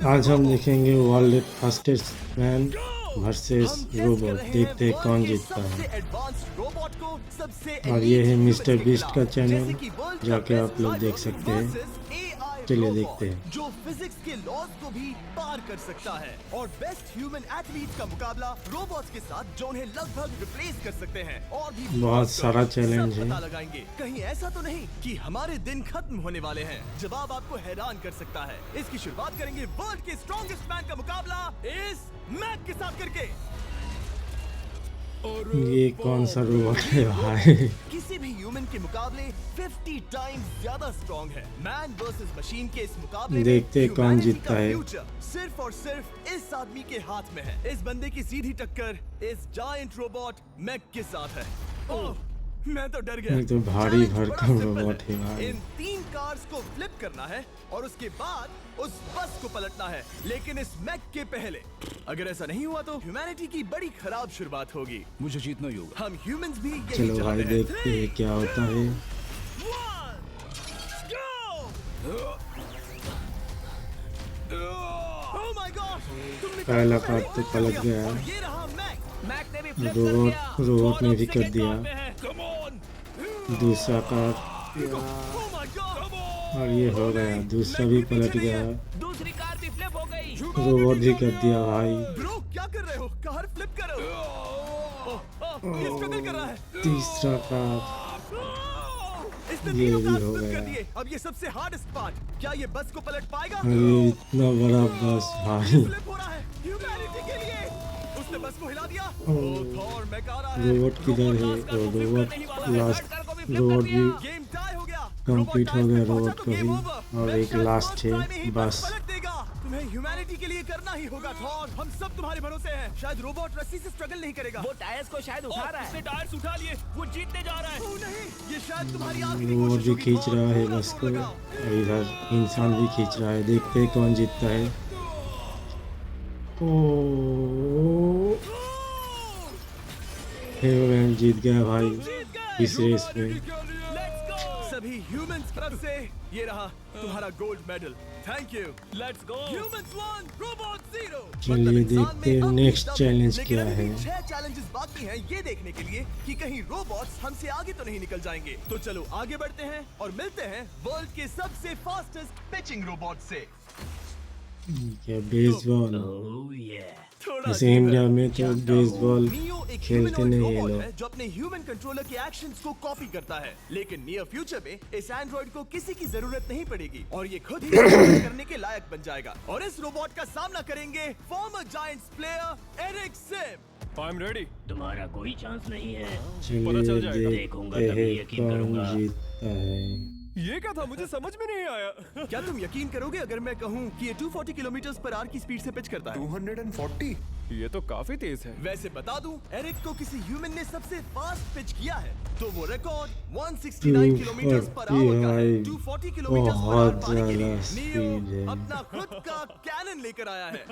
आज हम देखेंगे world fastest man versus robot. देखते हैं कौन जीतता है। और ये है मिस्टर बीस्ट का चैनल, जाके आप लोग देख सकते हैं। चलिए देखते हैं। जो फिजिक्स के लॉज को भी पार कर सकता है और बेस्ट ह्यूमन एथलीट का मुकाबला रोबोट्स के साथ जो उन्हें लगभग रिप्लेस कर सकते हैं। और भी बहुत सारा चैलेंज है। पता लगाएंगे कहीं ऐसा तो नहीं कि हमारे दिन खत्म होने वाले हैं। जवाब आपको हैरान कर सकता है। इसकी शुरुआत करेंगे वर्ल्ड के स्ट्रॉन्गेस्ट मैन का मुकाबला इस मैक के साथ करके। ये कौन सा रोबोट है भाई? किसी भी ह्यूमन के मुकाबले 50 टाइम्स ज्यादा स्ट्रॉन्ग है। मैन वर्सेस मशीन के इस मुकाबले देखते हैं कौन जीतता है। सिर्फ और सिर्फ इस आदमी के हाथ में है। इस बंदे की सीधी टक्कर इस जायंट रोबोट मैक के साथ है। ओह, मैं तो डर गया। ये तो भारी भरकम रोबोट है भाई। इन 3 कार्स को फ्लिप करना है और उसके बाद उस बस को पलटना है। लेकिन इस मैक के पहले अगर ऐसा नहीं हुआ तो ह्यूमैनिटी की बड़ी खराब शुरुआत होगी। मुझे जीतना ही होगा। हम ह्यूमंस भी यही चलो भाई चाहते हैं। देखते हैं क्या होता है। 3, 2, go! Oh my God! तुमने पहला कार्ड तो पलट गया। और ये रहा मैक ने भी flip कर रोबोट दिया। रोबोट ने भी कर second दिया। round में है। Come on! दूसरा कार्ड Oh my God! और ये हो गया। दूसरा भी पलट गया। दूसरी कार भी फ्लिप हो गई। रोबोट भी कर दिया भाई। ब्रो क्या कर रहे हो? कार फ्लिप करो। ये स्ट्रगल कर रहा है। तीसरा कार्ड इसने ये तीनों भी कार हो फ्लिप कर गया। दिए। अब ये सबसे हार्डेस्ट पार्ट, क्या ये बस को पलट पाएगा? अरे इतना बड़ा बस भाई। फ्लिप हो रहा है ह्यूमैनिटी के लिए। उसने बस को हिला दिया। थॉर मैक आ रहा है। रोबोट किधर है? और रोबोट लास्ट रोबोट भी गेम टाई हो गया। कंप्लीट हो गया रोबोट को भी। और एक मैक लास्ट शायद कुछ है time में ही बस। पलट देगा। तुम्हें ह्यूमैनिटी के लिए करना ही होगा थॉर। हम सब तुम्हारे भरोसे हैं। शायद रोबोट रस्सी से स्ट्रगल नहीं करेगा। वो टायर्स को शायद उठा रहा है। उसने टायर्स उठा लिए। वो जीतने जा रहा है। ओह नहीं, ये शायद तुम्हारी आखिरी रोबोट कोशिश भी होगी। खींच रहा है पूरा बस जोर को। लगाओ। और इधर इंसान भी खींच रहा है। देखते हैं कौन जीतता है। ओ ह्यूमन जीत गया भाई इस रेस में। सभी ह्यूमंस तरफ से ये रहा तुम्हारा gold medal. Thank you. Let's go. Humans 1 robot 0। चलिए देखते हैं नेक्स्ट चैलेंज क्या है। 6 चैलेंजेस बाकी हैं ये देखने के लिए कि कहीं रोबोट्स हमसे आगे तो नहीं निकल जाएंगे। तो चलो आगे बढ़ते हैं और मिलते हैं वर्ल्ड के सबसे फास्टेस्ट पिचिंग रोबोट से। क्या बेसबॉल? थोड़ा जैसे अजीब इंडिया है। में तो बेसबॉल नियो एक खेलते humanoid नहीं ये robot लोग। है जो अपने ह्यूमन कंट्रोलर के एक्शंस को कॉपी करता है। लेकिन नियर फ्यूचर में इस एंड्रॉइड को किसी की जरूरत नहीं पड़ेगी और ये खुद ही करने के लायक बन जाएगा। और इस रोबोट का सामना करेंगे former Giants player Eric Sim. I am ready. तुम्हारा कोई चांस नहीं है। पता चल चलिए जाएगा। देखूंगा देखते तभी हैं यकीन कौन करूंगा। जीतता है। ये क्या था? मुझे समझ में नहीं आया। क्या तुम यकीन करोगे अगर मैं कहूँ कि ये 240 किलोमीटर पर आवर की स्पीड से पिच करता है? 240? ये तो काफी तेज है। वैसे बता दूं, एरिक को किसी ह्यूमन ने सबसे फास्ट पिच किया है तो वो रिकॉर्ड 169 किलोमीटर पर आवर का है। 240 किलोमीटर पर आवर पाने के लिए बहुत ज्यादा नियो speed है। अपना खुद का कैनन लेकर आया है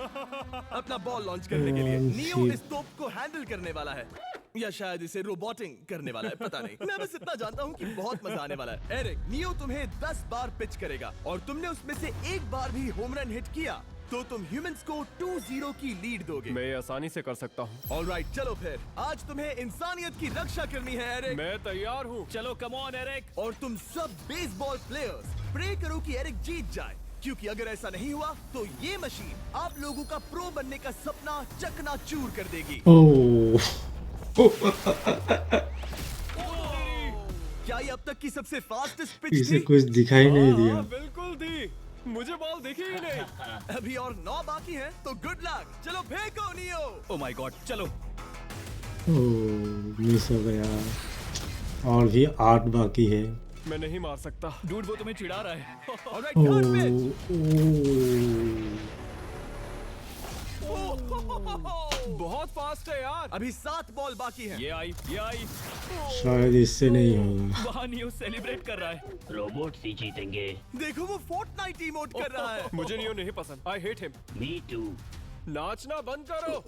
अपना बॉल लॉन्च करने के लिए। कौन नियो सी- इस तोप को हैंडल करने वाला है या शायद इसे रोबोटिंग करने वाला है, पता नहीं। मैं बस इतना जानता हूँ कि बहुत मजा आने वाला है। एरिक, नियो तुम्हें 10 बार पिच करेगा और तुमने उसमें से एक बार भी होम रन हिट किया तो तुम ह्यूमंस को 2-0 की लीड दोगे। मैं ये आसानी से कर सकता हूँ। ऑलराइट, चलो फिर आज तुम्हें इंसानियत की रक्षा करनी है एरिक। मैं तैयार हूँ। चलो कम ऑन एरिक। और तुम सब बेसबॉल प्लेयर्स प्रे करो कि एरिक जीत जाए, क्योंकि अगर ऐसा नहीं हुआ तो ये मशीन आप लोगों का प्रो बनने का सपना चकनाचूर कर देगी। ओह क्या ये अब तक की सबसे फास्टेस्ट पिच इसे थी? कुछ दिखाई नहीं दिया। हाँ, बिल्कुल दी। मुझे बॉल दिखी ही नहीं। अभी और 9 बाकी हैं, तो गुड लक। चलो फेंको नियो। ओह माय गॉड, चलो। ओह मिस हो गया। और भी 8 बाकी है। मैं नहीं मार सकता। डूड वो तुम्हें चिढ़ा रहा है। ऑलराइट, ओह थर्ड पिच। बहुत फास्ट है यार। अभी 7 बॉल बाकी हैं। ये आई। शायद इससे नहीं होगा। वहाँ नियो सेलिब्रेट कर रहा है। रोबोट ही जीतेंगे। देखो वो फोर्टनाइट इमोट कर रहा है। मुझे नियो नहीं पसंद। I hate him. Me too. नाचना बंद करो।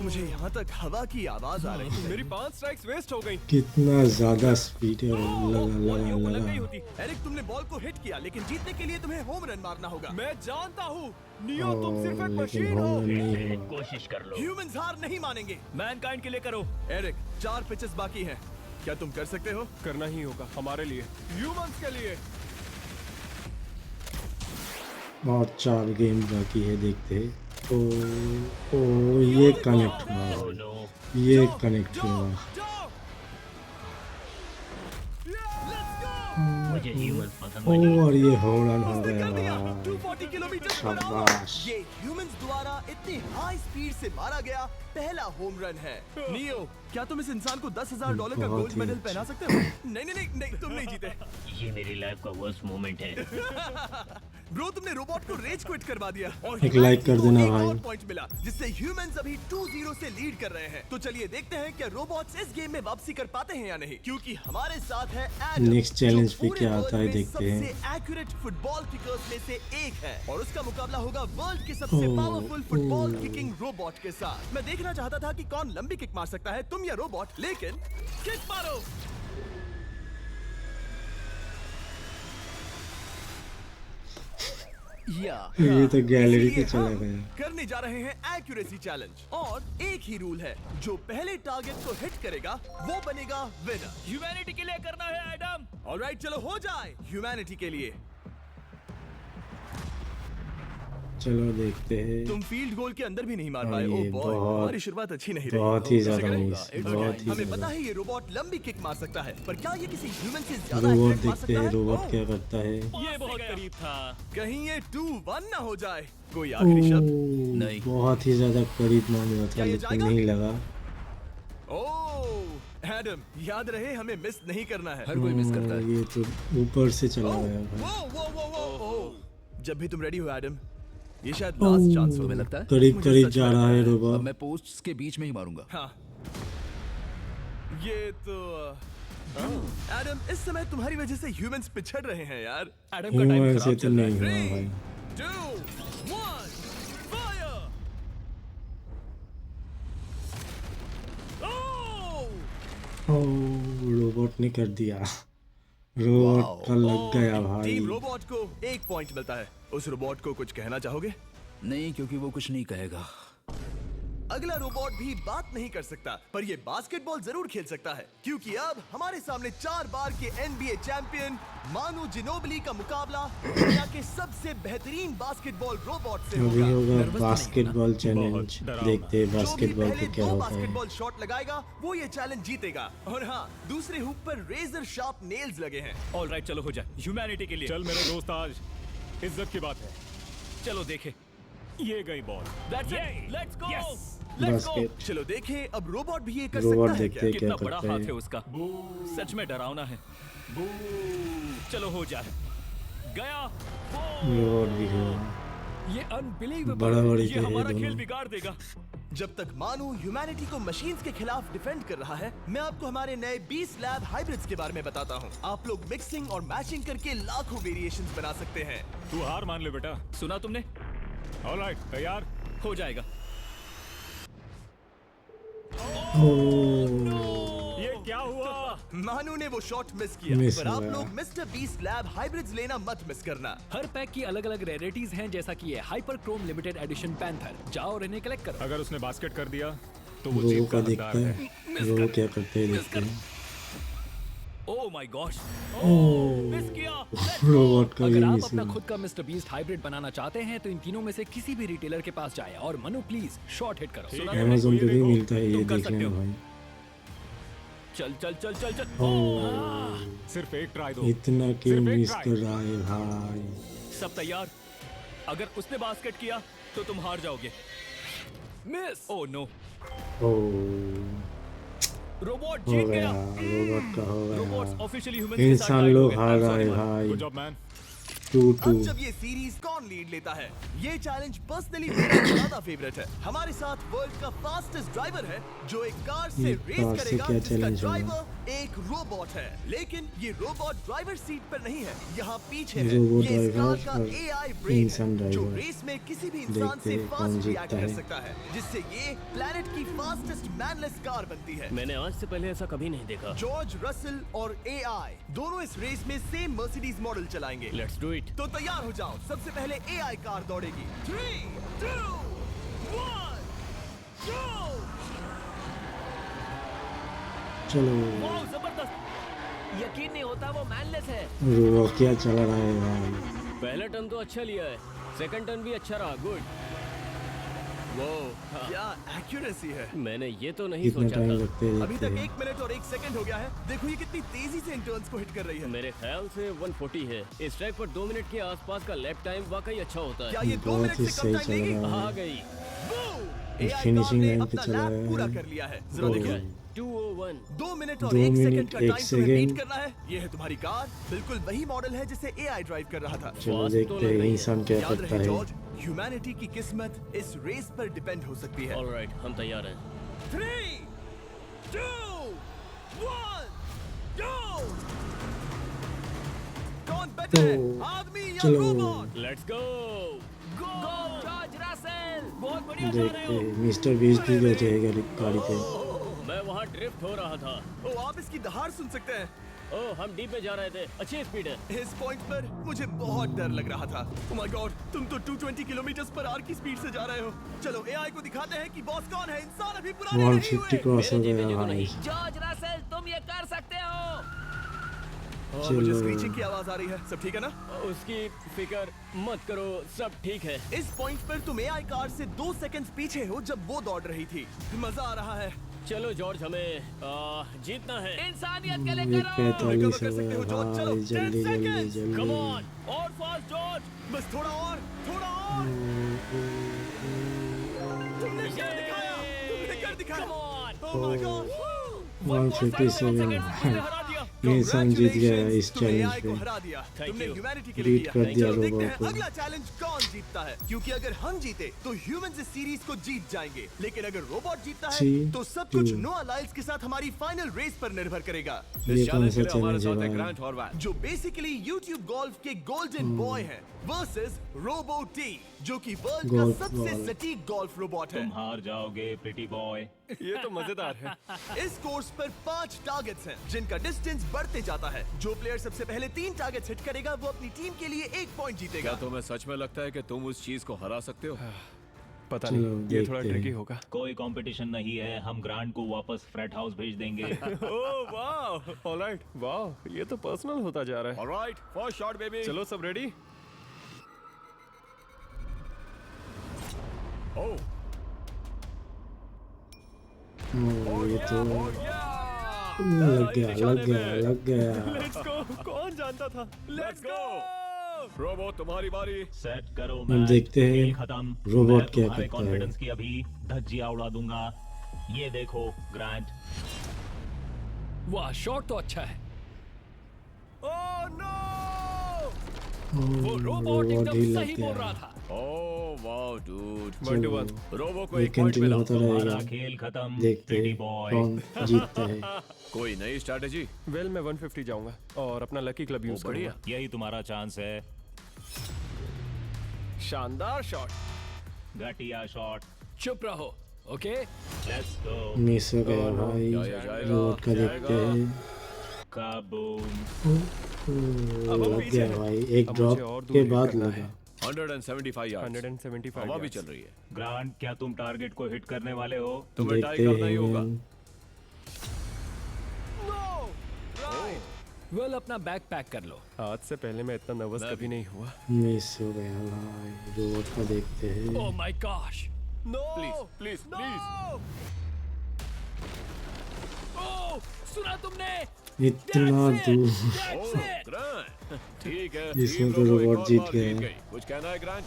मुझे यहाँ तक हवा की आवाज आ रही है। मेरी 5 स्ट्राइक्स वेस्ट हो गई। कितना ज्यादा स्पीड है, लगा यूं लग लगा गई लगा। होती। एरिक, तुमने बॉल को हिट किया, लेकिन जीतने के लिए तुम्हें होम रन मारना होगा। मैं जानता हूँ नियो, तुम सिर्फ एक लेकिन मशीन हो। होम रन नहीं एरिक, हुआ। कोशिश कर लो। ह्यूमंस हार नहीं मानेंगे। मैनकाइंड के लिए करो। एरिक, 4 पिचेस बाकी हैं। क्या तुम कर सकते हो? करना ही होगा हमारे लिए, ह्यूमंस के लिए। और 4 गेम बाकी है, देखते हैं। ओ ये कनेक्ट हुआ, ओह नो। ये कनेक्ट हुआ। जाओ! Let's go! मुझे ह्यूमंस पसंद ओ नहीं। और ये होम रन हो उसने गया कर दिया। भाई। 240 किलोमीटर शाबाश। ये ह्यूमंस द्वारा इतनी हाई स्पीड से मारा गया पहला होम रन है। नियो, क्या तुम इस इंसान को $10,000 का बहुत गोल्ड ही मेडल अच्छा। पहना सकते हो? नहीं, तुम नहीं जीते। ये मेरी लाइफ का वर्स्ट मोमेंट है। ब्रो, तुमने रोबोट को रेज क्विट करवा दिया और एक लाइक कर देना एक भाई। और पॉइंट मिला, जिससे ह्यूमंस अभी 2-0 से लीड कर रहे हैं। तो चलिए देखते हैं क्या रोबोट्स इस गेम में वापसी कर पाते हैं या नहीं, क्योंकि हमारे साथ है एडम, Next challenge जो पे पूरे क्या वर्ल्ड आता है में देखते हैं। सबसे एक्यूरेट फुटबॉल किकर्स में से एक है और उसका मुकाबला होगा वर्ल्ड के सबसे ओह, पावरफुल फुटबॉल ओह। किकिंग रोबोट के साथ। मैं देखना चाहता था कि कौन लंबी किक मार सकता है, तुम या रोबोट, लेकिन किक मारो। ये तो गैलरी पे इसलिए चला हम गया। करने जा रहे हैं एक्यूरेसी चैलेंज और एक ही रूल है, जो पहले टारगेट को हिट करेगा वो बनेगा विनर। ह्यूमैनिटी के लिए करना है एडम। ऑलराइट, चलो हो जाए ह्यूमैनिटी के लिए। चलो देखते हैं। तुम फील्ड गोल के अंदर भी नहीं मार हाँ, पाए। ये ओ बॉय, बहुत- हमारी शुरुआत अच्छी नहीं रही। बहुत ही ओ, ज्यादा सेकंड मिस, It's बहुत okay। ही हमें पता ज्यादा। है ये रोबोट लंबी किक मार सकता है, पर क्या ये किसी ह्यूमन से ज्यादा रोबोट accurate मार देखते सकता हैं, है? रोबोट ओह, क्या करता है। ये बहुत करीब था। कहीं ये 2-1 ना हो जाए। कोई आखिरी शब्द? ओह, बहुत ही ज्यादा करीब मामला था, क्या ये लेकिन जाएगा? नहीं लगा। ओह एडम, याद रहे हमें मिस नहीं करना है। ये तो ऊपर से चला गया भाई। वो। जब भी तुम रेडी हो एडम, ये शायद लास्ट चांस हो। तुम्हें लगता है? करीब मुझे करीब सच जा में रहा लगता है है। अब रोबोट। मैं पोस्ट्स के बीच में ही मारूंगा। हाँ, ये तो एडम, इस समय तुम्हारी वजह से ह्यूमंस पिछड़ रहे हैं यार। एडम का टाइम ह्यूमन से खराब तो चल रहा नहीं है। हुआ 3, भाई। 2, 1, फायर! ओह, रोबोट ने कर दिया। रोबोट का लग गया भाई। टीम रोबोट को 1 पॉइंट मिलता है। उस रोबोट को कुछ कहना चाहोगे? नहीं, क्योंकि वो कुछ नहीं कहेगा। अगला रोबोट भी बात नहीं कर सकता, पर ये बास्केटबॉल जरूर खेल सकता है, क्योंकि अब हमारे सामने 4 बार के NBA चैंपियन मानु जिनोबिली का मुकाबला दुनिया के सबसे बेहतरीन बास्केटबॉल रोबोट से अभी होगा। होगा बास्केटबॉल चैलेंज। डरावना। देखते हैं जो भी बास्केटबॉल पहले पे क्या 2 होता है। बास्केटबॉल शॉट लगाएगा वो ये चैलेंज जीतेगा। और हाँ, दूसरे हुक पर रेजर शार्प नेल्स लगे हैं। ऑलराइट, चलो हो जाए ह्यूमैनिटी के लिए। चल मेरे दोस्त, आज इज्जत की बात है। चलो देखे। ये गई ball. That's it. Let's go. Yes. Let's go. Basket चलो देखें अब रोबोट भी ये कर रोबोट सकता है देखते क्या? हैं क्या कितना बड़ा करता हाथ है है। उसका। सच में डरावना है। चलो हो जाए। गया। रोबोट भी हुआ। ये अनबिलीवेबल। बड़ा-बड़ी ये के है हमारा दोनों। खेल बिगाड़ देगा। जब तक मानु ह्यूमैनिटी को मशीन्स के खिलाफ डिफेंड कर रहा है, मैं आपको हमारे नए 20 लैब हाइब्रिड्स के बारे में बताता हूँ। आप लोग मिक्सिंग और मैचिंग करके लाखों वेरिएशंस बना सकते हैं। तू हार मान ले बेटा। सुना तुमने? ऑलराइट, तैयार? हो जाएगा। ओह, ये क्या हुआ? मानु ने वो शॉट मिस किया, मिस पर हो आप गया। लोग मिस्टर 20 लैब हाइब्रिड्स लेना मत मिस करना। हर पैक की अलग अलग रेयरिटीज हैं, जैसा कि ये hyper Chrome limited edition panther. जाओ और इन्हें कलेक्ट करो। अगर उसने बास्केट कर दिया तो वो रोबो जीत का का देखता हकदार है। है। रोबो क्या करते हैं देखते हैं। Oh my gosh. Oh, miss किया। रोबोट का भी अगर आप मिस अपना हुआ। खुद का मिस्टर बीस्ट हाइब्रिड बनाना चाहते हैं तो इन तीनों में से किसी भी रिटेलर के पास जाएं और मनु प्लीज शॉर्ट हिट करो। सुना अमेज़न पे भी देखो, मिलता है, ये तुम कर देख सकते लेना हो। भाई। चल चल चल चल चल। ओह, सिर्फ एक ट्राई दो। इतना क्यों सिर्फ एक मिस ट्राई। कर रहा है भाई। सब तैयार? अगर उसने बास्केट किया तो तुम हार जाओगे। Miss. Oh no. Oh, robot हो जीत गया, गया। रोबोट का हो रोबोट्स गया। ऑफिशियली ह्यूमंस के साथ इंसान tie लोग हो गए। हार I'm रहे sorry, हैं man. भाई। Good job man. 2-2। अब जब ये सीरीज कौन लीड लेता है, ये चैलेंज पर्सनली मेरा ज्यादा फेवरेट है। हमारे साथ वर्ल्ड का फास्टेस्ट ड्राइवर है जो एक कार से ये रेस कार से करेगा क्या जिसका challenge होगा? ड्राइवर एक रोबोट है, लेकिन ये रोबोट ड्राइवर सीट पर नहीं है, यहाँ पीछे है। रोबोट ये इस कार ड्राइवर का और AI ब्रेन इंसान है जो ड्राइवर। रेस में किसी भी इंसान देखते से हैं कौन फास्ट रिएक्ट जीतता कर है। सकता है, जिससे ये प्लेनेट की फास्टेस्ट मैनलेस कार बनती है। मैंने आज से पहले ऐसा कभी नहीं देखा। जॉर्ज रसल और AI दोनों इस रेस में सेम मर्सिडीज मॉडल चलाएंगे। Let's do it. तो तैयार हो जाओ, सबसे पहले AI कार दौड़ेगी। 3, 2, 1, go! चलो वाह जबरदस्त, यकीन नहीं होता वो मैनलेस है। वो क्या चल रहा है भाई। पहला टर्न तो अच्छा लिया है, सेकंड टर्न भी अच्छा रहा। गुड। वो क्या एक्यूरेसी है। मैंने ये तो नहीं कितना सोचा टाइम था। लगते अभी देखते तक हैं। 1 मिनट और 1 सेकंड हो गया है। देखो ये कितनी तेजी से इन टर्न्स को हिट कर रही है। मेरे ख्याल से 140 है। इस ट्रैक पर 2 मिनट के आसपास का लैप टाइम वाकई अच्छा होता क्या है। ये 2 बहुत मिनट ही से सही कम टाइम चल लेगी? रहा आ है। गई। AI फिनिशिंग कार ने लाइन पे अपना चला लैप है। पूरा कर लिया है। जरा देखिए। 201। 2 मिनट और 2 1 सेकंड मिनट, का 1 टाइम तुम्हें बीट सेकंड। करना है। ये है तुम्हारी कार, बिल्कुल वही मॉडल है जिसे AI ड्राइव कर रहा था। चलो फास्ट तो देखते लग हैं रही है। इंसान क्या याद करता रहे है। जॉर्ज, ह्यूमैनिटी की किस्मत इस रेस पर डिपेंड हो सकती है। ऑलराइट, हम तैयार हैं। 3, 2, 1, go! कौन बेटर है, तो, आदमी या चलो। Robot? Let's go. Go George Russell, बहुत बढ़िया जा देखते रहे हो। हैं मिस्टर बीस्ट भी बचेगा गाड़ी पे। मैं वहाँ ड्रिफ्ट हो रहा था। ओ, आप इसकी दहाड़ सुन सकते हैं। ओह, हम डीप में जा रहे थे। अच्छी स्पीड है। इस पॉइंट पर मुझे बहुत डर लग रहा था। ओह माय गॉड, तुम तो 220 किलोमीटर पर आवर की स्पीड से जा रहे हो। चलो AI को दिखाते हैं कि बॉस कौन है। इंसान अभी पुराने नहीं 150 हुए। क्रॉस हो मेरे जीते गया जो भाई। नहीं। जॉर्ज रसेल, तुम ये कर सकते हो। और मुझे चलो। स्क्रीचिंग की आवाज आ रही है। सब ठीक है ना? उसकी फिक्र मत करो, सब ठीक है। इस पॉइंट पर तुम AI कार से 2 सेकंड्स पीछे हो जब वो दौड़ रही थी। मजा आ रहा है। चलो जॉर्ज, हमें जीतना है। इंसानियत के लिए एक करो। 45 कर हो सकते गया हो, जॉर्ज, चलो, भाई। 10 जल्दी जल्दी seconds। कम जल्दी। ऑन, और फास्ट जॉर्ज। बस थोड़ा और, थोड़ा और। तुमने क्या दिखाया? तुमने क्या दिखाया? Come on. Oh my God! 157 इंसान जीत गया इस तुमने चैलेंज AI को पे। हरा दिया। Thank तुमने you. ह्यूमैनिटी के लिए बीट किया। कर दिया चलो देखते रोबोट हैं को। अगला चैलेंज कौन जीतता है, क्योंकि अगर हम जीते तो ह्यूमंस इस सीरीज को जीत जाएंगे, लेकिन अगर रोबोट जीतता है 3, तो सब कुछ 2। नोआ लाइल्स के साथ हमारी फाइनल रेस पर निर्भर करेगा, ये कौन सा चैलेंज है भाई। जो बेसिकली यूट्यूब गोल्फ के गोल्डन बॉय है वर्सेस रोबो टी, जो कि वर्ल्ड का गोल्फ सबसे बॉय। सटीक गोल्फ रोबोट है। हार जाओगे प्रिटी बॉय। ये तो मजेदार है। इस कोर्स पर 5 टारगेट्स हैं, जिनका डिस्टेंस बढ़ते जाता है। जो प्लेयर सबसे पहले 3 टारगेट्स हिट करेगा वो अपनी टीम के लिए 1 पॉइंट जीतेगा। तुम्हें सच में लगता है कि तुम उस चीज को हरा सकते हो? पता चलो, नहीं, ये थोड़ा देखते हैं। ट्रिकी होगा। कोई कंपटीशन नहीं है, हम ग्रांट को वापस फ्रेट हाउस भेज देंगे। ओह वाह, ऑलराइट, वाह, ये तो पर्सनल होता जा रहा है। Alright, first shot baby. चलो सब रेडी? ओह, ये तो लग गया। Let's go. कौन जानता था? Let's go. रोबो, तुम्हारी बारी। सेट करो हम मैच। देखते हैं खेल खत्म। रोबोट मैं क्या तुम्हारे करता है। कॉन्फिडेंस की अभी धज्जियां उड़ा दूंगा। ये देखो ग्रांट। वाह, शॉट तो अच्छा है। Oh no! वो रोबोट एकदम सही बोल रहा था। Oh wow dude. 1-1। रोबो को ये एक पॉइंट मिला। कंटिन्यू होता रहेगा। हमारा खेल खत्म। देखते प्रिटी हैं बॉय। कौन जीतता है। कोई नई स्ट्रैटेजी? वेल, मैं 150 जाऊंगा और अपना लकी क्लब यूज बढ़िया। करूंगा। यही तुम्हारा चांस है। शानदार शॉट। घटिया शॉट। चुप रहो, ओके? Let's go. मिस हो गया भाई। जाएगा, रोबोट का देखते हैं। काबूम। लग गया भाई, एक अब ड्रॉप मुझे और दूर के हिट बाद करना लगा। है। 175 यार्ड्स। 175 हवा भी yards। चल रही है। ग्रांट, क्या तुम टारगेट को हिट करने वाले हो? तुम्हें टाई देखते करना ही होगा। हैं। वेल, अपना बैग पैक कर लो। आज से पहले मैं इतना नर्वस मैं कभी भी। नहीं हुआ। मिस हो गया भाई। रोबोट को देखते हैं। Oh my gosh. No! Please please. Oh, सुना तुमने? इतना दूर। ओह ग्रांट, ठीक है। इसमें टीम तो रोबो एक रोबोट और जीत बार गए। गई। कुछ कहना है ग्रांट?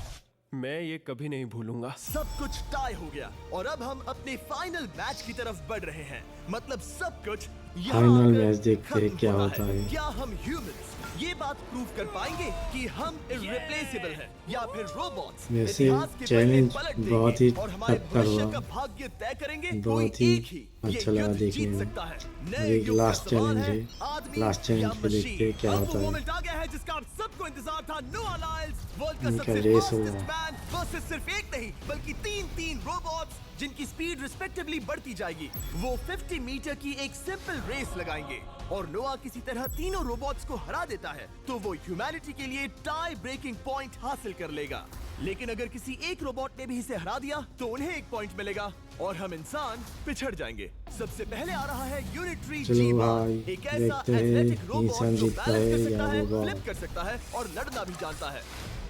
मैं ये कभी नहीं भूलूंगा। सब कुछ टाई हो गया और अब हम अपने फाइनल मैच की तरफ बढ़ रहे हैं। मतलब सब कुछ यहाँ फाइनल आकर मैच देखते हैं खत्म क्या हो रहा होता है। क्या हम ह्यूमंस ये बात प्रूव कर पाएंगे कि हम इररिप्लेसेबल हैं या फिर रोबोट्स वैसे इतिहास के चैलेंज पन्ने पलट देंगे बहुत ही और हमारे टक्कर भविष्य हुआ। का भाग्य तय करेंगे। बहुत कोई ही एक ही अच्छा ये लगा युद्ध देखने जीत में। सकता है। और नए एक युग का लास्ट सवाल चैलेंज है, है। आदमी लास्ट चैलेंज या पे देखते हैं क्या मशीन। अब होता वो है। मोमेंट आ गया है जिसका आप सबको इंतजार था। नोआ लाइल्स वर्ल्ड का इनका सबसे रेस फास्टेस्ट होगा। मैन वर्सेस सिर्फ एक नहीं बल्कि तीन रोबोट्स जिनकी स्पीड रिस्पेक्टिवली बढ़ती जाएगी। वो 50 मीटर की एक सिंपल रेस लगाएंगे और नोआ किसी तरह तीनों रोबोट्स को हरा देता है तो वो ह्यूमैनिटी के लिए टाई ब्रेकिंग पॉइंट हासिल कर लेगा। लेकिन अगर किसी एक रोबोट ने भी इसे हरा दिया तो उन्हें एक पॉइंट मिलेगा और हम इंसान पिछड़ जाएंगे। सबसे पहले आ रहा है यूनिट्री चलो G1, भाई, एक ऐसा देखते हैं एथलेटिक रोबोट इंसान जो जीतता बैलेंस है कर या सकता है, रोबोट। फ्लिप कर सकता है और लड़ना भी जानता है।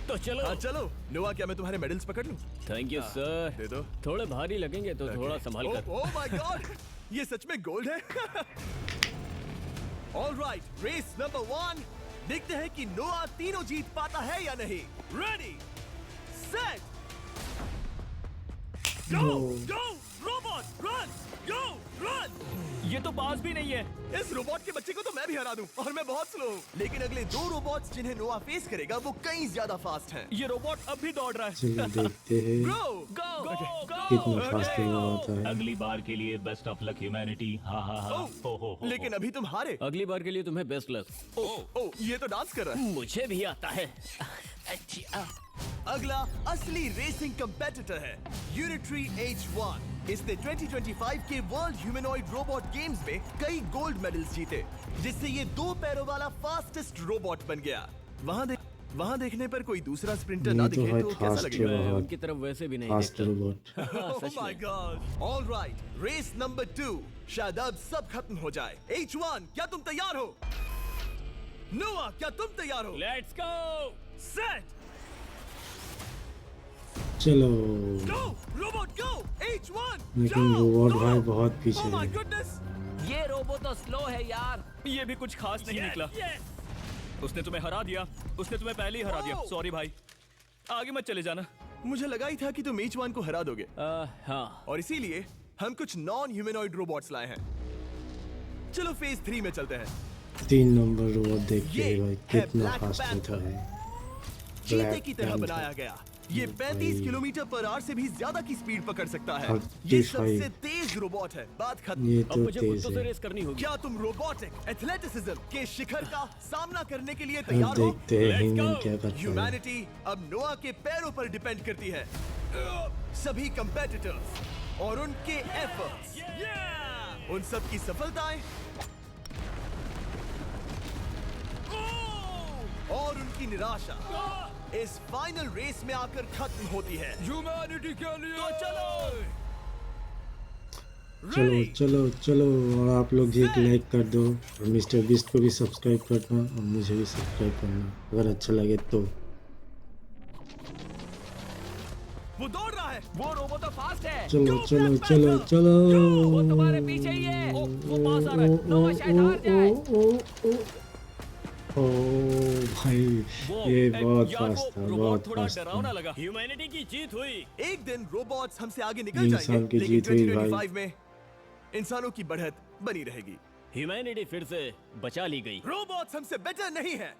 तो चलो। हाँ चलो नोआ, क्या मैं तुम्हारे मेडल्स पकड़ लूं? Thank you sir. दे दो। थोड़े भारी लगेंगे तो थोड़ा संभाल कर। ओह माय गॉड, ये सच में गोल्ड है। ऑलराइट, रेस नंबर 1, देखते हैं कि नोआ तीनों जीत पाता है या नहीं। रेडी सेट गो गो रोबोट रन गो रन। ये तो पास भी नहीं है। इस रोबोट के बच्चे को तो मैं भी हरा दूं और मैं बहुत स्लो हूं। लेकिन अगले 2 रोबोट्स जिन्हें नोआ फेस करेगा वो कहीं ज्यादा फास्ट हैं। ये रोबोट अब भी दौड़ रहा है। चलिए देखते हैं गो गो कितना फास्ट हुआ होता है। अगली बार के लिए बेस्ट ऑफ लक ह्यूमैनिटी। हाँ हाँ हाँ। हो लेकिन अभी तुम हारे। अगली बार के लिए तुम्हें बेस्ट लक। ओ ये तो डांस कर रहा है। मुझे भी आता है। अगला असली रेसिंग कंपेटिटर है यूनिट्री H1। इसने 2025 के वर्ल्ड ह्यूमनॉइड रोबोट गेम्स में कई गोल्ड मेडल्स जीते, जिससे ये 2 पैरों वाला फास्टेस्ट रोबोट बन गया। वहाँ देखने पर कोई दूसरा स्प्रिंटर ना ये तो दिखे भाई तो कैसा फास्ट है लगेगा? मैं बहुत। उनकी तरफ वैसे भी नहीं फास्ट देखता। Robot. Oh my God! All right, race number 2। शायद अब सब खत्म हो जाए। H1, क्या तुम तैयार हो? नोआ, क्या तुम तैयार हो? Let's go. सेट चलो, गो रोबोट गो। H1 लेकिन go, रोबोट go! भाई बहुत पीछे Oh my है। goodness! ये रोबो तो स्लो है यार। ये भी कुछ खास नहीं निकला। उसने तुम्हें हरा दिया। उसने तुम्हें पहले ही हरा दिया। सॉरी भाई, आगे मत चले जाना। मुझे लगा ही था कि तुम H1 को हरा दोगे हाँ। और इसीलिए हम कुछ नॉन ह्यूमनॉइड रोबोट्स लाए हैं। चलो फेज 3 में चलते हैं। 3 नंबर रोबोट देखते ये हैं भाई है कितना Black फास्ट Panther। होता है। चीते Black की तरह Panther। बनाया गया। ये 35 किलोमीटर पर आवर से भी ज्यादा की स्पीड पकड़ सकता है। 35। ये सबसे तेज रोबोट है। बात खत्म। ये अब तो मुझे तेज कुत्तों से है। रेस करनी होगी। क्या तुम रोबोटिक एथलेटिसिज्म के शिखर का सामना करने के लिए अब तैयार हो? देखते हैं Let's ह्यूमन go! क्या करता है। ह्यूमैनिटी अब नोआ के पैरों पर डिपेंड करती है। सभी कंपेटिटर्स और उनके एफर्ट्स, उन सब की सफलताएं और उनकी निराशा इस फाइनल रेस में आकर खत्म होती है। ह्यूमैनिटी के लिए तो चलो चलो चलो चलो, और आप लोग भी एक लाइक कर दो और मिस्टर बीस्ट को भी सब्सक्राइब करना और मुझे भी सब्सक्राइब करना अगर अच्छा लगे तो। वो दौड़ रहा है। वो रोबो तो फास्ट है। चलो चलो चलो चलो। वो तुम्हारे पीछे ही है। वो पास आ रहा है। नोआ शायद हार जाए। ओ भाई, ये बहुत फास्ट था, बहुत थोड़ा फास्ट डरावना था। लगा। ह्यूमैनिटी की जीत हुई। एक दिन रोबोट्स हमसे आगे निकल इंसान जाएंगे, की लेकिन जीत हुई भाई। 2025 में इंसानों की बढ़त बनी रहेगी। ह्यूमैनिटी फिर से बचा ली गई। रोबोट्स हमसे बेटर नहीं है।